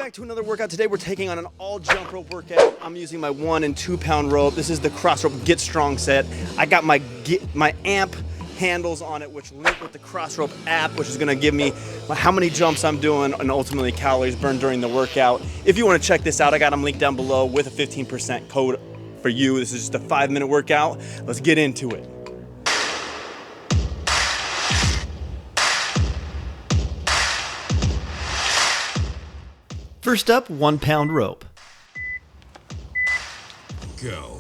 back to another workout. Today we're taking on an all jump rope workout. I'm using my 1 and 2 pound rope. This is the Crossrope Get Strong set. I got my amp handles on it, which link with the Crossrope app, which is gonna give me how many jumps I'm doing and ultimately calories burned during the workout. If you wanna check this out, I got them linked down below with a 15% code for you. This is just a 5-minute workout. Let's get into it. First up, 1 pound rope. Go.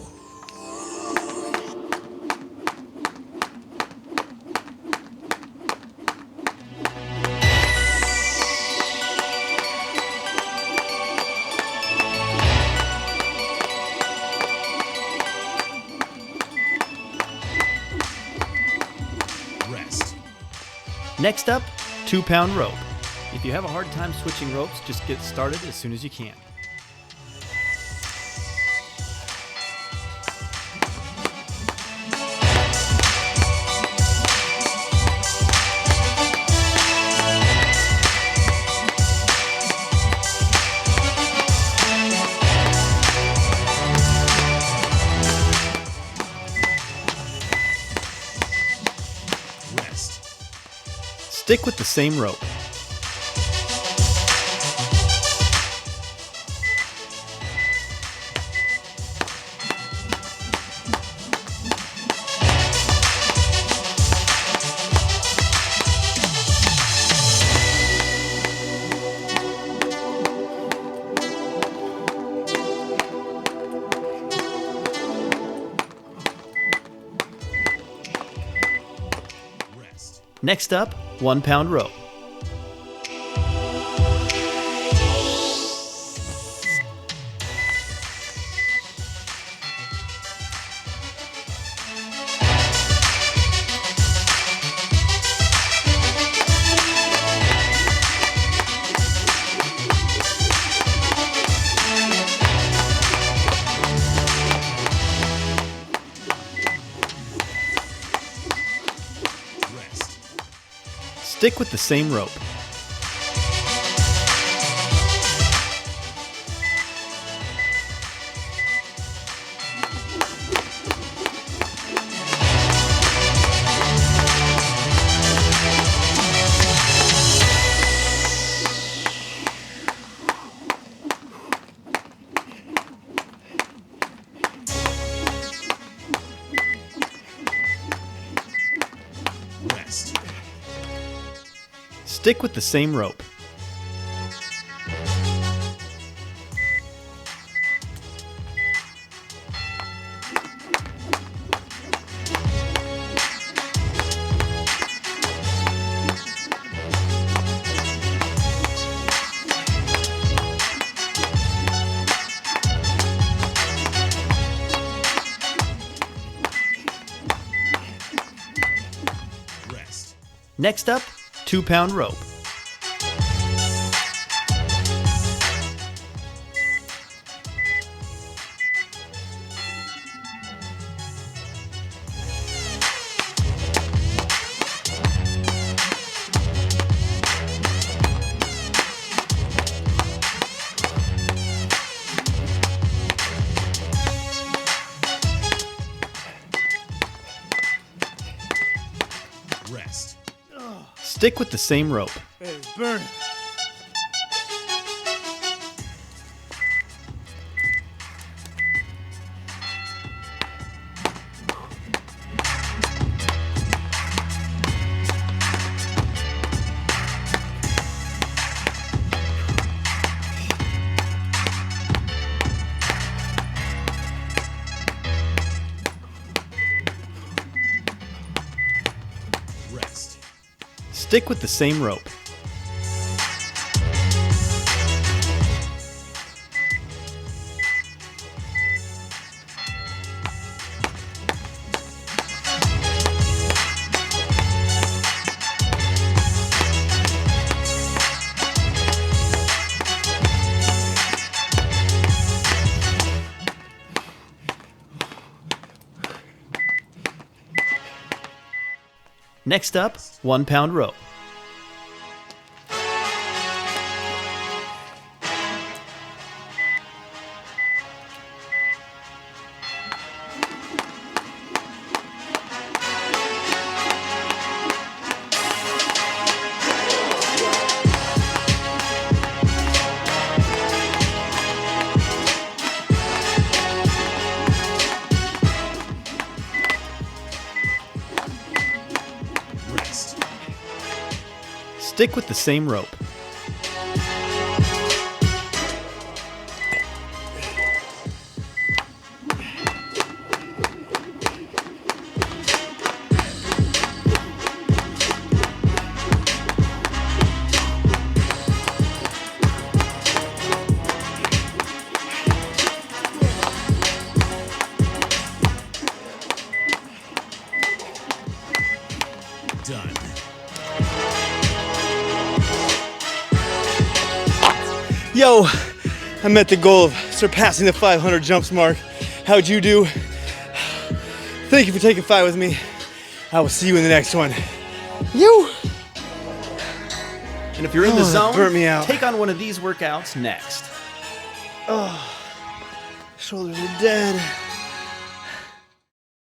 Rest. Next up, 2 pound rope. If you have a hard time switching ropes, just get started as soon as you can. Rest. Stick with the same rope. Next up, 1 pound rope. Stick with the same rope. Rest. Stick with the same rope. Rest. Next up, 2 pound rope. Rest. Stick with the same rope. It's burning. Rest. Stick with the same rope. Next up, 1 pound rope. Stick with the same rope. Done. Yo, I met the goal of surpassing the 500 jumps mark. How'd you do? Thank you for taking 5 with me. I will see you in the next one. You. And if you're in the Oh, that zone, burnt me out. take on one of these workouts next. Shoulders are dead.